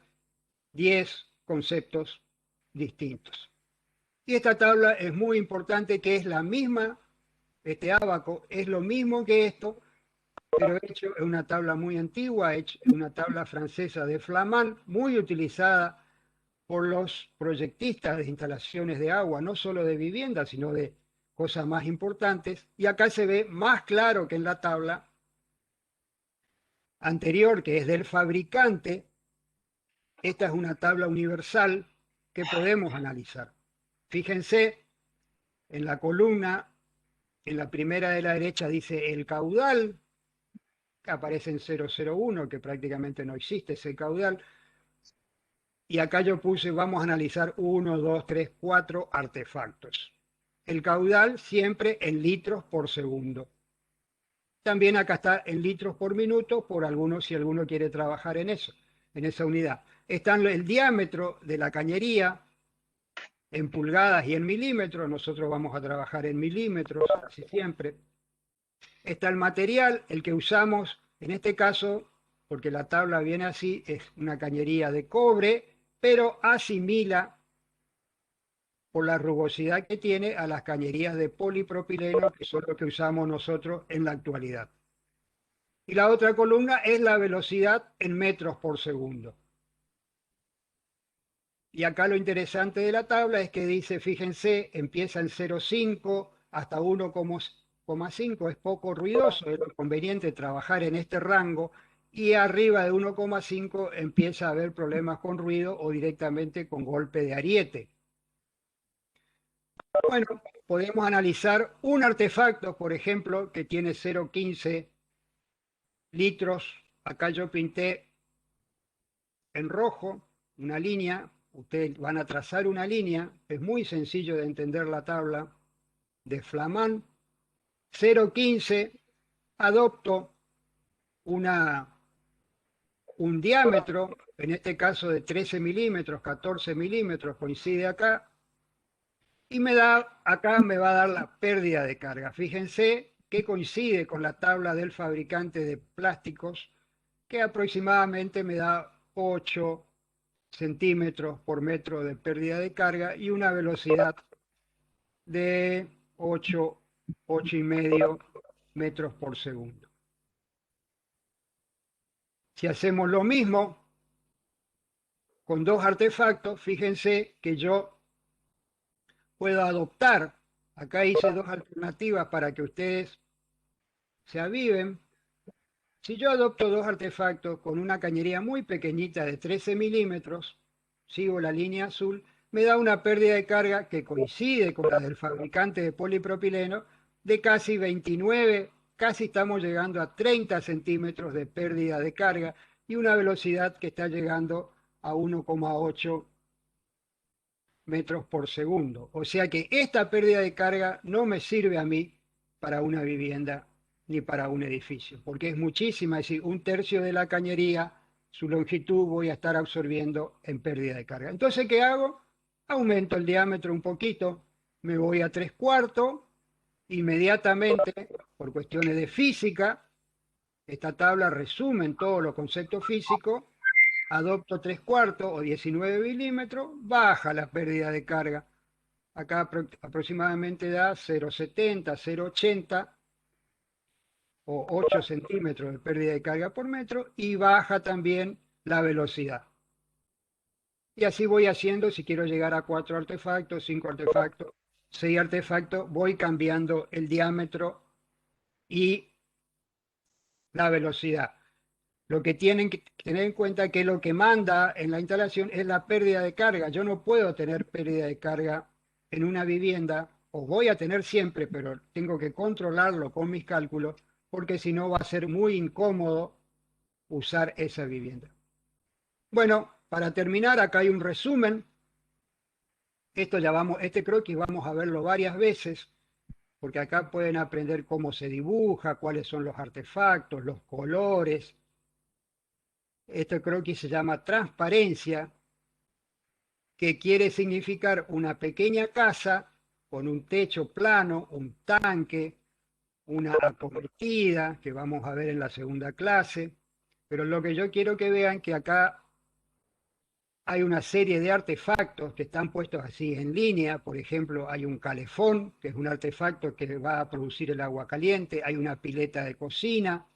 10 conceptos distintos. Y esta tabla es muy importante, que es la misma, este ábaco es lo mismo que esto, pero hecho en una tabla muy antigua, hecho en una tabla francesa de Flamand, muy utilizada por los proyectistas de instalaciones de agua, no solo de viviendas, sino de cosas más importantes. Y acá se ve más claro que en la tabla anterior, que es del fabricante. Esta es una tabla universal que podemos analizar. Fíjense, en la columna, en la primera de la derecha dice el caudal, que aparece en 001, que prácticamente no existe ese caudal. Y acá yo puse, vamos a analizar 1, 2, 3, 4 artefactos. El caudal siempre en litros por segundo. También acá está en litros por minuto, por algunos, si alguno quiere trabajar en eso, en esa unidad. Está el diámetro de la cañería en pulgadas y en milímetros. Nosotros vamos a trabajar en milímetros, casi siempre. Está el material, el que usamos, en este caso, porque la tabla viene así, es una cañería de cobre, pero asimila por la rugosidad que tiene a las cañerías de polipropileno, que son lo que usamos nosotros en la actualidad. Y la otra columna es la velocidad en metros por segundo. Y acá lo interesante de la tabla es que dice, fíjense, empieza en 0,5 hasta 1,5, es poco ruidoso, es lo conveniente trabajar en este rango, y arriba de 1,5 empieza a haber problemas con ruido o directamente con golpe de ariete. Bueno, podemos analizar un artefacto, por ejemplo, que tiene 0,15 litros. Acá yo pinté en rojo una línea. Ustedes van a trazar una línea. Es muy sencillo de entender la tabla de Flamand. 0,15. Adopto un diámetro, en este caso de 13 milímetros, 14 milímetros, coincide acá. Y acá me va a dar la pérdida de carga. Fíjense que coincide con la tabla del fabricante de plásticos, que aproximadamente me da 8 centímetros por metro de pérdida de carga y una velocidad de 8 y medio metros por segundo. Si hacemos lo mismo con dos artefactos, fíjense que yo puedo adoptar, acá hice dos alternativas para que ustedes se aviven. Si yo adopto dos artefactos con una cañería muy pequeñita de 13 milímetros, sigo la línea azul, me da una pérdida de carga que coincide con la del fabricante de polipropileno de casi 29, casi estamos llegando a 30 centímetros de pérdida de carga y una velocidad que está llegando a 1,8 metros por segundo. O sea que esta pérdida de carga no me sirve a mí para una vivienda ni para un edificio, porque es muchísima, es decir, 1/3 de la cañería, su longitud voy a estar absorbiendo en pérdida de carga. Entonces, ¿qué hago? Aumento el diámetro un poquito, me voy a 3/4, inmediatamente, por cuestiones de física, esta tabla resume todos los conceptos físicos, adopto 3/4 o 19 milímetros, baja la pérdida de carga. Acá aproximadamente da 0,70, 0,80 o 8 centímetros de pérdida de carga por metro y baja también la velocidad. Y así voy haciendo, si quiero llegar a 4 artefactos, 5 artefactos, 6 artefactos, voy cambiando el diámetro y la velocidad. Lo que tienen que tener en cuenta es que lo que manda en la instalación es la pérdida de carga. Yo no puedo tener pérdida de carga en una vivienda, o voy a tener siempre, pero tengo que controlarlo con mis cálculos, porque si no va a ser muy incómodo usar esa vivienda. Bueno, para terminar, acá hay un resumen. Esto ya vamos, este croquis vamos a verlo varias veces, porque acá pueden aprender cómo se dibuja, cuáles son los artefactos, los colores. Este croquis se llama transparencia, que quiere significar una pequeña casa con un techo plano, un tanque, una acometida, que vamos a ver en la segunda clase. Pero lo que yo quiero que vean que acá hay una serie de artefactos que están puestos así en línea. Por ejemplo, hay un calefón, que es un artefacto que va a producir el agua caliente. Hay una pileta de cocina,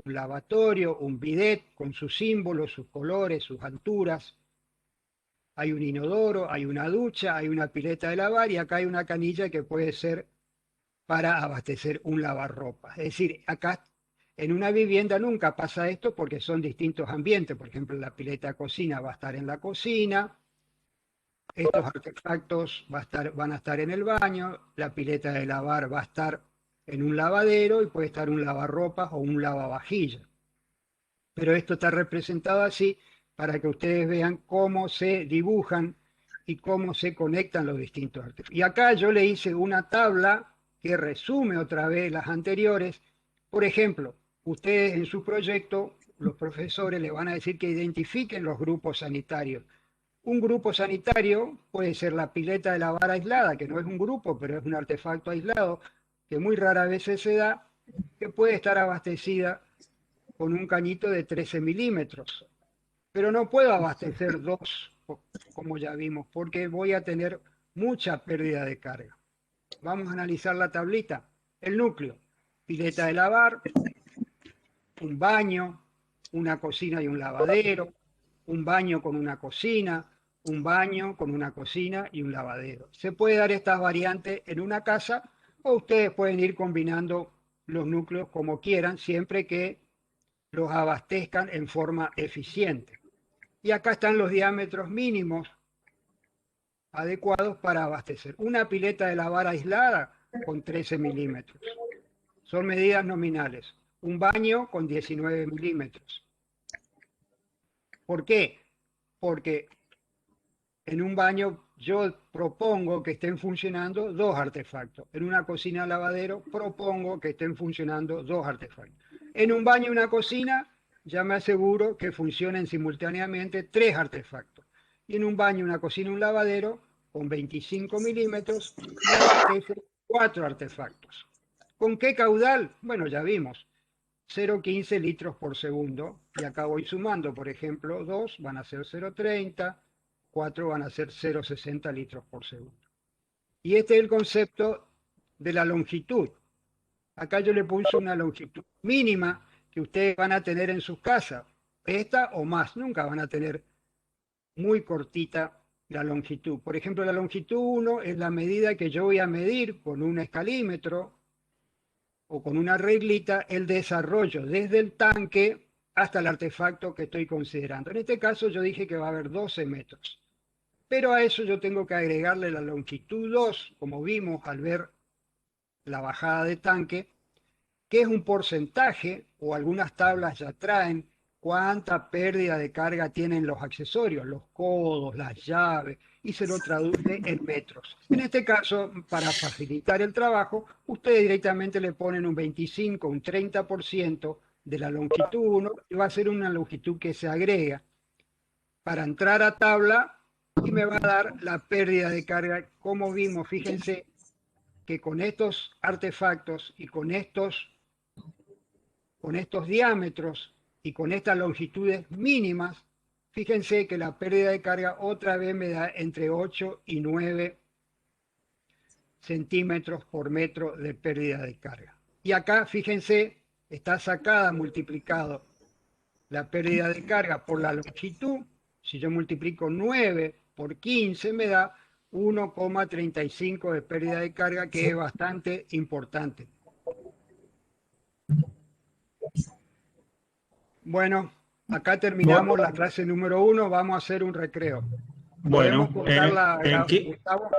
un lavatorio, un bidet con sus símbolos, sus colores, sus alturas. Hay un inodoro, hay una ducha, hay una pileta de lavar y acá hay una canilla que puede ser para abastecer un lavarropa. Es decir, acá en una vivienda nunca pasa esto porque son distintos ambientes. Por ejemplo, la pileta de cocina va a estar en la cocina, estos artefactos van a estar en el baño, la pileta de lavar va a estar en un lavadero y puede estar un lavarropas o un lavavajillas. Pero esto está representado así para que ustedes vean cómo se dibujan y cómo se conectan los distintos artefactos. Y acá yo le hice una tabla que resume otra vez las anteriores. Por ejemplo, ustedes en su proyecto, los profesores les van a decir que identifiquen los grupos sanitarios. Un grupo sanitario puede ser la pileta de lavar aislada, que no es un grupo, pero es un artefacto aislado, que muy rara vez se da, que puede estar abastecida con un cañito de 13 milímetros. Pero no puedo abastecer dos, como ya vimos, porque voy a tener mucha pérdida de carga. Vamos a analizar la tablita. El núcleo, pileta de lavar, un baño, una cocina y un lavadero, un baño con una cocina, un baño con una cocina y un lavadero. Se puede dar estas variantes en una casa o ustedes pueden ir combinando los núcleos como quieran, siempre que los abastezcan en forma eficiente. Y acá están los diámetros mínimos adecuados para abastecer. Una pileta de lavar aislada con 13 milímetros. Son medidas nominales. Un baño con 19 milímetros. ¿Por qué? Porque en un baño yo propongo que estén funcionando dos artefactos. En una cocina lavadero propongo que estén funcionando dos artefactos. En un baño y una cocina ya me aseguro que funcionen simultáneamente tres artefactos. Y en un baño, una cocina y un lavadero con 25 milímetros me abastece cuatro artefactos. ¿Con qué caudal? Bueno, ya vimos. 0,15 litros por segundo. Y acá voy sumando, por ejemplo, 2 van a ser 0,30, 4 van a ser 0,60 litros por segundo. Y este es el concepto de la longitud. Acá yo le puse una longitud mínima que ustedes van a tener en sus casas. Esta o más, nunca van a tener muy cortita la longitud. Por ejemplo, la longitud 1 es la medida que yo voy a medir con un escalímetro o con una reglita el desarrollo desde el tanque hasta el artefacto que estoy considerando. En este caso yo dije que va a haber 12 metros. Pero a eso yo tengo que agregarle la longitud 2, como vimos al ver la bajada de tanque, que es un porcentaje, o algunas tablas ya traen cuánta pérdida de carga tienen los accesorios, los codos, las llaves, y se lo traduce en metros. En este caso, para facilitar el trabajo, ustedes directamente le ponen un 25, un 30% de la longitud 1, y va a ser una longitud que se agrega para entrar a tabla y me va a dar la pérdida de carga. Como vimos, fíjense que con estos artefactos y con estos diámetros y con estas longitudes mínimas, fíjense que la pérdida de carga otra vez me da entre 8 y 9 centímetros por metro de pérdida de carga. Y acá, fíjense, está sacada, multiplicado la pérdida de carga por la longitud. Si yo multiplico 9 por 15 me da 1,35 de pérdida de carga, que es bastante importante. Bueno, acá terminamos la clase número 1, vamos a hacer un recreo. ¿Podemos Bueno, cortar Gustavo?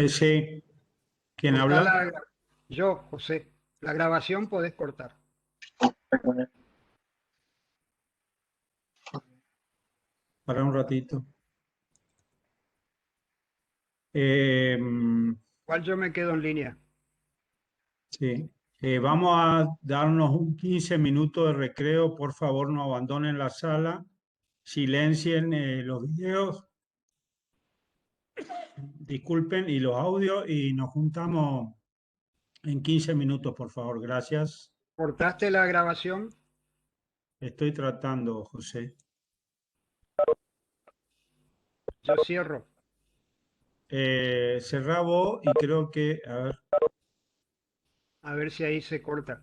sí, ¿quién Cortar habla? yo, José. La grabación podés cortar. Para un ratito. Eh, Igual yo me quedo en línea. sí. Vamos a darnos un 15 minutos de recreo. Por favor, no abandonen la sala. Silencien los videos. Disculpen, y los audios. Y nos juntamos en 15 minutos, por favor. Gracias. ¿Cortaste la grabación? Estoy tratando, José. Yo cierro. Cerrá vos y creo que, a ver. A ver si ahí se corta.